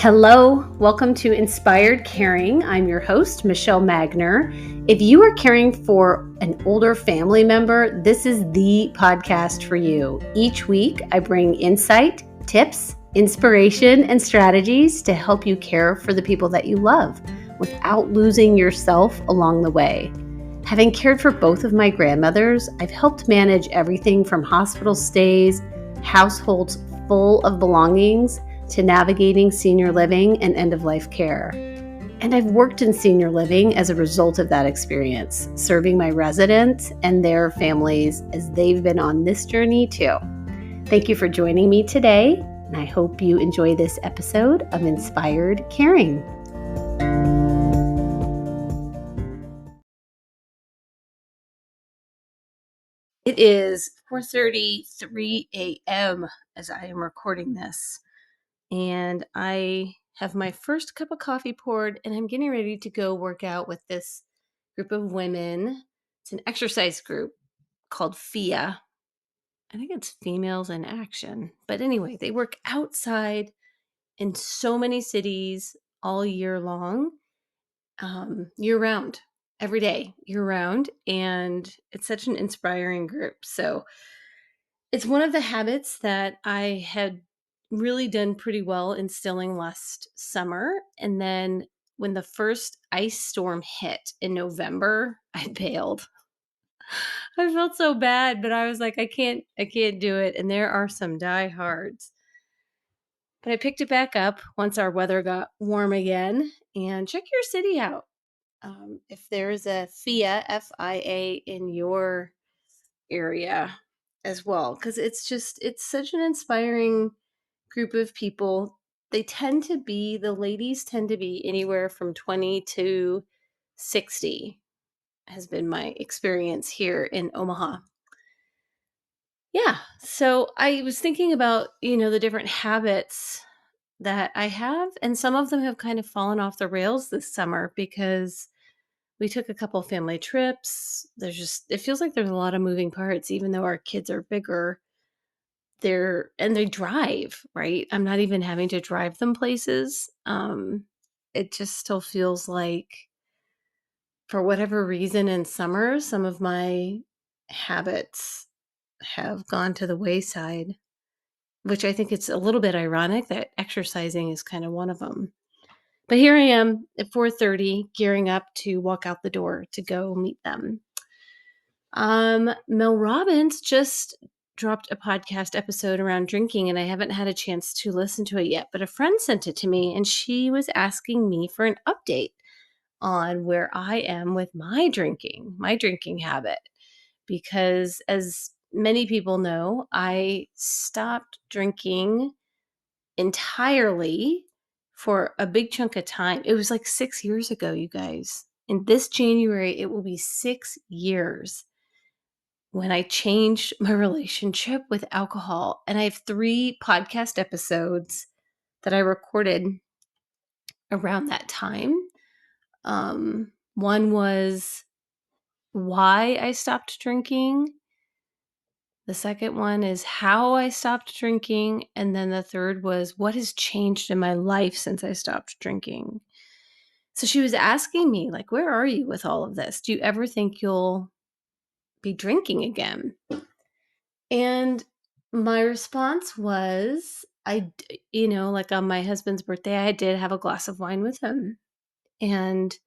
Hello, welcome to Inspired Caring. I'm your host, Michelle Magner. If you are caring for an older family member, this is the podcast for you. Each week, I bring insight, tips, inspiration, and strategies to help you care for the people that you love without losing yourself along the way. Having cared for both of my grandmothers, I've helped manage everything from hospital stays, households full of belongings, to navigating senior living and end-of-life care. And I've worked in senior living as a result of that experience, serving my residents and their families as they've been on this journey too. Thank you for joining me today, and I hope you enjoy this episode of Inspired Caring. It is 4:33 a.m. as I am recording this. And I have my first cup of coffee poured, and I'm getting ready to go work out with this group of women. It's an exercise group called FIA. I think it's Females in Action. But anyway, they work outside in so many cities all year long, year round, every day, year round. And it's such an inspiring group. So it's one of the habits that I had really done pretty well instilling last summer. And then when the first ice storm hit in November, I bailed. I felt so bad, but I was like, I can't do it. And there are some diehards. But I picked it back up once our weather got warm again. And check your city out. If there's a FIA, FIA, in your area as well, because it's such an inspiring group of people. The ladies tend to be anywhere from 20 to 60, has been my experience here in Omaha. Yeah. So I was thinking about, the different habits that I have, and some of them have kind of fallen off the rails this summer because we took a couple family trips. It feels like there's a lot of moving parts, even though our kids are bigger. They drive, right? I'm not even having to drive them places. It just still feels like, for whatever reason, in summer, some of my habits have gone to the wayside, which I think it's a little bit ironic that exercising is kind of one of them. But here I am at 4:30, gearing up to walk out the door to go meet them. Mel Robbins just dropped a podcast episode around drinking, and I haven't had a chance to listen to it yet, but a friend sent it to me, and she was asking me for an update on where I am with my drinking habit. Because as many people know, I stopped drinking entirely for a big chunk of time. It was like 6 years ago, you guys. In this January, it will be 6 years when I changed my relationship with alcohol. And I have 3 podcast episodes that I recorded around that time. One was why I stopped drinking. The second one is how I stopped drinking. And then the third was what has changed in my life since I stopped drinking. So she was asking me, like, where are you with all of this? Do you ever think you'll be drinking again? And my response was, like on my husband's birthday, I did have a glass of wine with him. And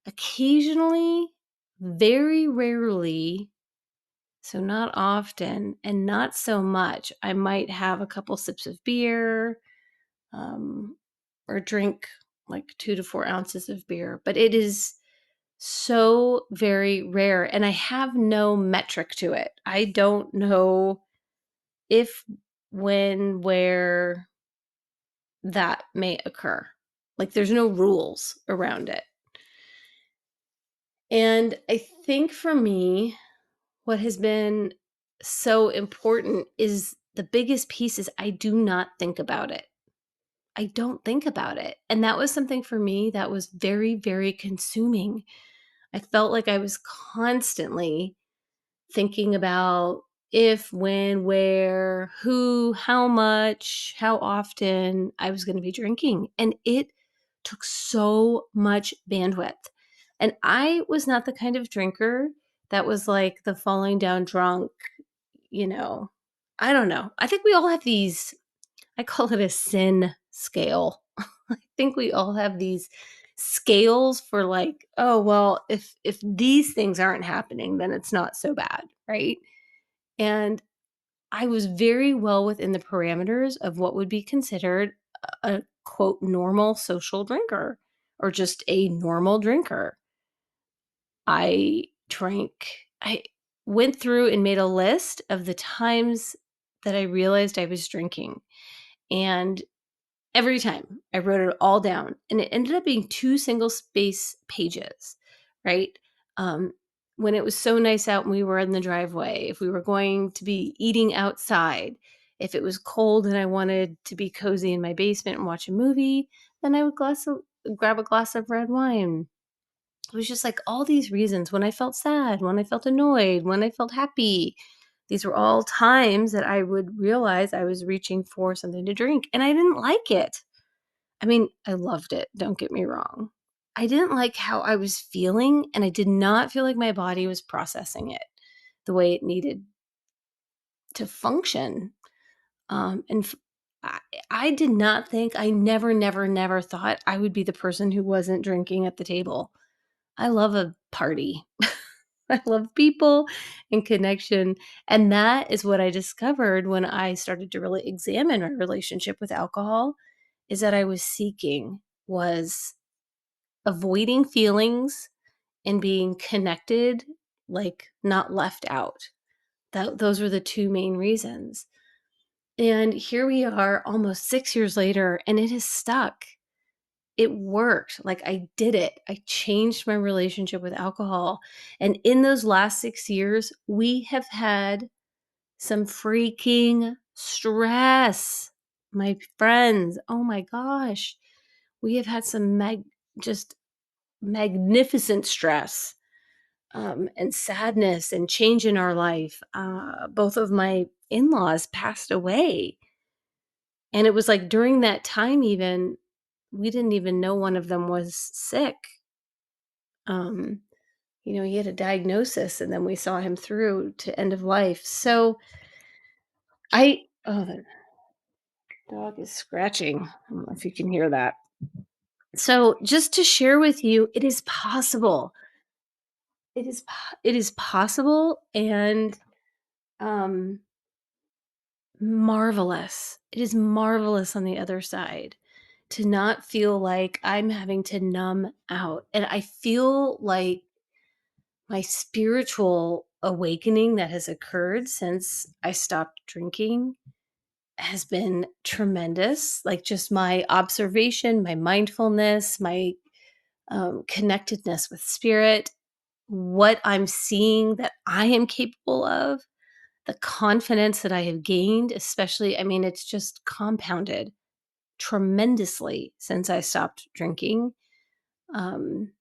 occasionally, very rarely, so not often and not so much, I might have a couple sips of beer, or drink like 2 to 4 ounces of beer. But it is so very rare, and I have no metric to it. I don't know if, when, where that may occur. Like, there's no rules around it. And I think for me, what has been so important is the biggest piece is I do not think about it. I don't think about it. And that was something for me that was very, very consuming. I felt like I was constantly thinking about, if, when, where, who, how much, how often I was going to be drinking. And it took so much bandwidth. And I was not the kind of drinker that was like the falling down drunk, you know. I don't know. I think we all have these, I call it a sin scale. I think we all have these scales for like, oh, well, if these things aren't happening, then it's not so bad, right? And I was very well within the parameters of what would be considered a quote normal social drinker or just a normal drinker. I went through and made a list of the times that I realized I was drinking. And every time I wrote it all down, and it ended up being 2 single space pages, right? Um, when it was so nice out and we were in the driveway, if we were going to be eating outside, if it was cold and I wanted to be cozy in my basement and watch a movie, then I would grab a glass of red wine. It was just like all these reasons when I felt sad, when I felt annoyed, when I felt happy. These were all times that I would realize I was reaching for something to drink and I didn't like it. I mean, I loved it, don't get me wrong. I didn't like how I was feeling, and I did not feel like my body was processing it the way it needed to function. And I, I did not think, I never, never, never thought I would be the person who wasn't drinking at the table. I love a party. I love people and connection. And that is what I discovered when I started to really examine my relationship with alcohol is that I was seeking was avoiding feelings and being connected, like not left out. Those were the two main reasons. And here we are almost 6 years later, and it has stuck. It worked. Like I did it. I changed my relationship with alcohol. And in those last 6 years, we have had some freaking stress. My friends, oh my gosh, we have had some just magnificent stress and sadness and change in our life. Both of my in laws passed away. And it was like during that time, even, we didn't even know one of them was sick. Um, he had a diagnosis and then we saw him through to end of life. So the dog is scratching. I don't know if you can hear that. So just to share with you, it is possible. It is possible and um marvelous. It is marvelous on the other side to not feel like I'm having to numb out. And I feel like my spiritual awakening that has occurred since I stopped drinking has been tremendous. Like just my observation, my mindfulness, my connectedness with spirit, what I'm seeing that I am capable of, the confidence that I have gained, especially, I mean, it's just compounded tremendously since I stopped drinking. Um,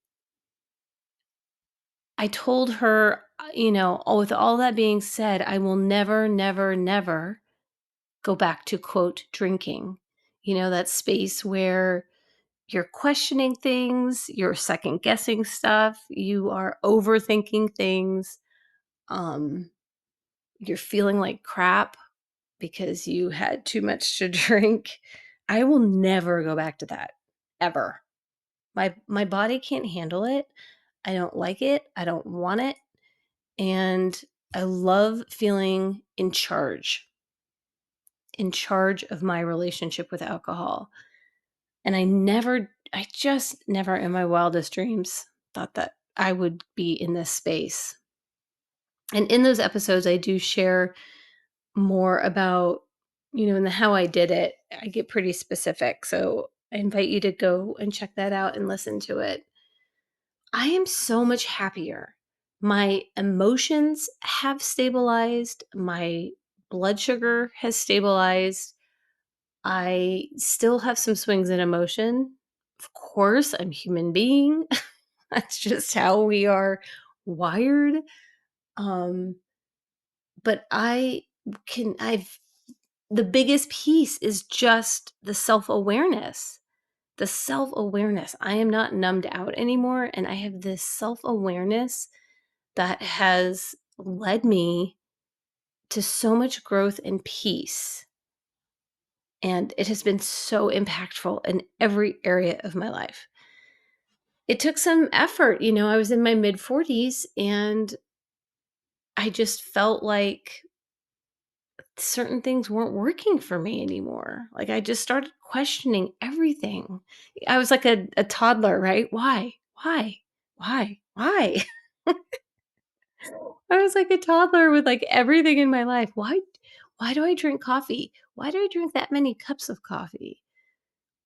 I told her, with all that being said, I will never, never, never go back to quote drinking. That space where you're questioning things, you're second guessing stuff, you are overthinking things, um, you're feeling like crap because you had too much to drink. I will never go back to that ever. My body can't handle it. I don't like it. I don't want it. And I love feeling in charge of my relationship with alcohol. And I just never in my wildest dreams thought that I would be in this space. And in those episodes, I do share more about, and the how I did it. I get pretty specific. So I invite you to go and check that out and listen to it. I am so much happier. My emotions have stabilized. My blood sugar has stabilized. I still have some swings in emotion. Of course, I'm a human being. That's just how we are wired. Um, but I've the biggest piece is just the self-awareness. The self-awareness. I am not numbed out anymore, and I have this self-awareness that has led me to so much growth and peace, and it has been so impactful in every area of my life. It took some effort, I was in my mid-40s, and I just felt like certain things weren't working for me anymore. Like, I just started questioning everything. I was like a toddler, right? Why? Why? Why? Why? I was like a toddler with, like, everything in my life. Why do I drink coffee? Why do I drink that many cups of coffee?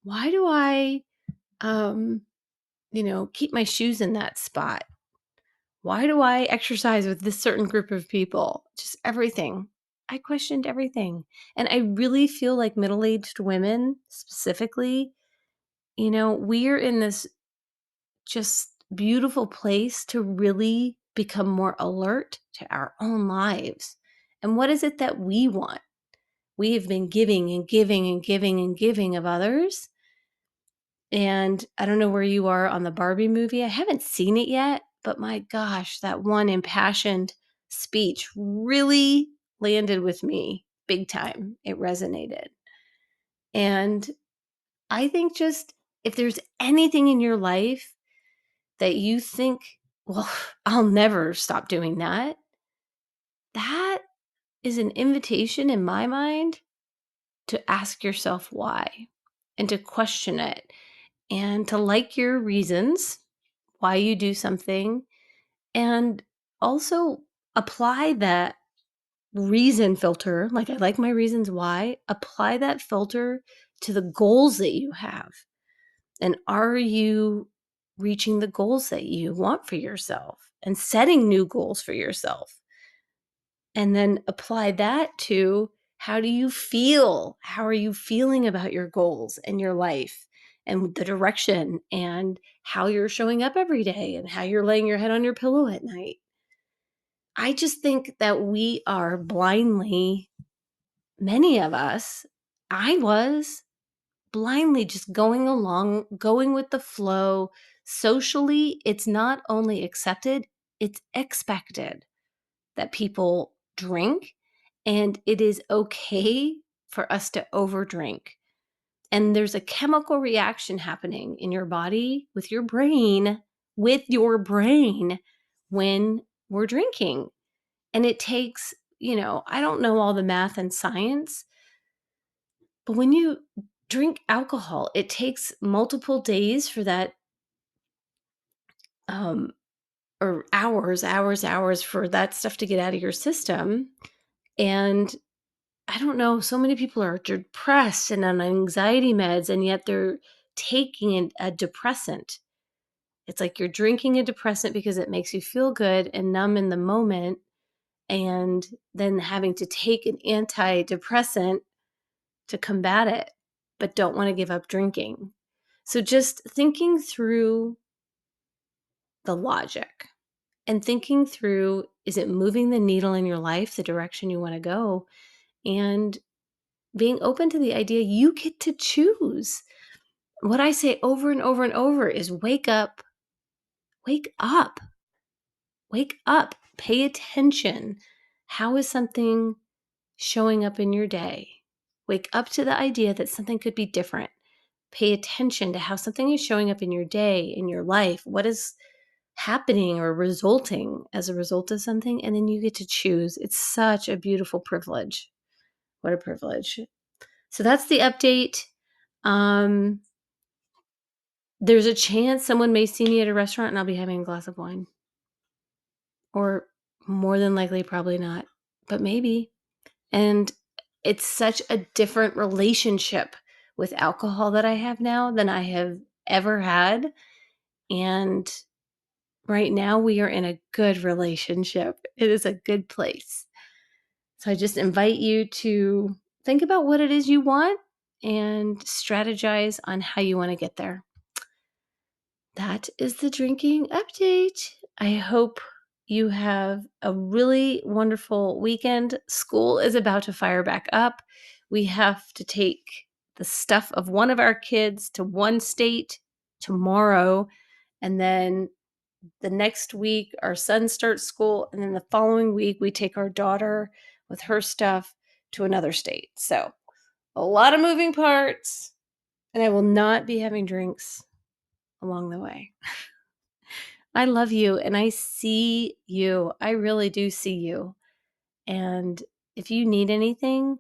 Why do I, um, keep my shoes in that spot? Why do I exercise with this certain group of people? Just everything. I questioned everything. And I really feel like middle-aged women specifically, we're in this just beautiful place to really become more alert to our own lives. And what is it that we want? We have been giving and giving and giving and giving of others. And I don't know where you are on the Barbie movie. I haven't seen it yet, but my gosh, that one impassioned speech really landed with me big time. It resonated. And I think just if there's anything in your life that you think, well, I'll never stop doing that, that is an invitation in my mind to ask yourself why and to question it and to like your reasons why you do something, and also apply that reason filter. Like, I like my reasons why. Apply that filter to the goals that you have. And are you reaching the goals that you want for yourself and setting new goals for yourself? And then apply that to, how do you feel? How are you feeling about your goals and your life and the direction and how you're showing up every day and how you're laying your head on your pillow at night? I just think that we are blindly, many of us, I was blindly just going along, going with the flow. Socially, it's not only accepted, it's expected that people drink, and it is okay for us to overdrink. And there's a chemical reaction happening in your body with your brain when we're drinking. And it takes, I don't know all the math and science, but when you drink alcohol, it takes multiple days for that, um, or hours for that stuff to get out of your system. And I don't know, so many people are depressed and on anxiety meds, and yet they're taking a depressant. It's like you're drinking a depressant because it makes you feel good and numb in the moment, and then having to take an antidepressant to combat it, but don't want to give up drinking. So just thinking through the logic and thinking through, is it moving the needle in your life the direction you want to go? And being open to the idea you get to choose. What I say over and over and over is, wake up, wake up, wake up, pay attention. How is something showing up in your day? Wake up to the idea that something could be different. Pay attention to how something is showing up in your day, in your life. What is happening or resulting as a result of something? And then you get to choose. It's such a beautiful privilege. What a privilege. So that's the update. Um, there's a chance someone may see me at a restaurant and I'll be having a glass of wine. Or more than likely, probably not, but maybe. And it's such a different relationship with alcohol that I have now than I have ever had. And right now we are in a good relationship. It is a good place. So I just invite you to think about what it is you want and strategize on how you want to get there. That is the drinking update. I hope you have a really wonderful weekend. School is about to fire back up. We have to take the stuff of one of our kids to one state tomorrow. And then the next week, our son starts school. And then the following week, we take our daughter with her stuff to another state. So a lot of moving parts. And I will not be having drinks along the way. I love you and I see you. I really do see you. And if you need anything,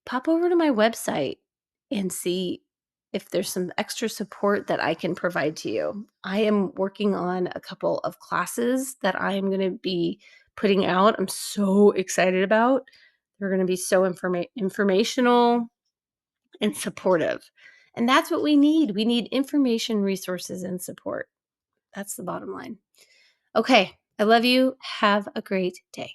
pop over to my website and see if there's some extra support that I can provide to you. I am working on a couple of classes that I am going to be putting out. I'm so excited about. They're going to be so informational and supportive. And that's what we need. We need information, resources, and support. That's the bottom line. Okay. I love you. Have a great day.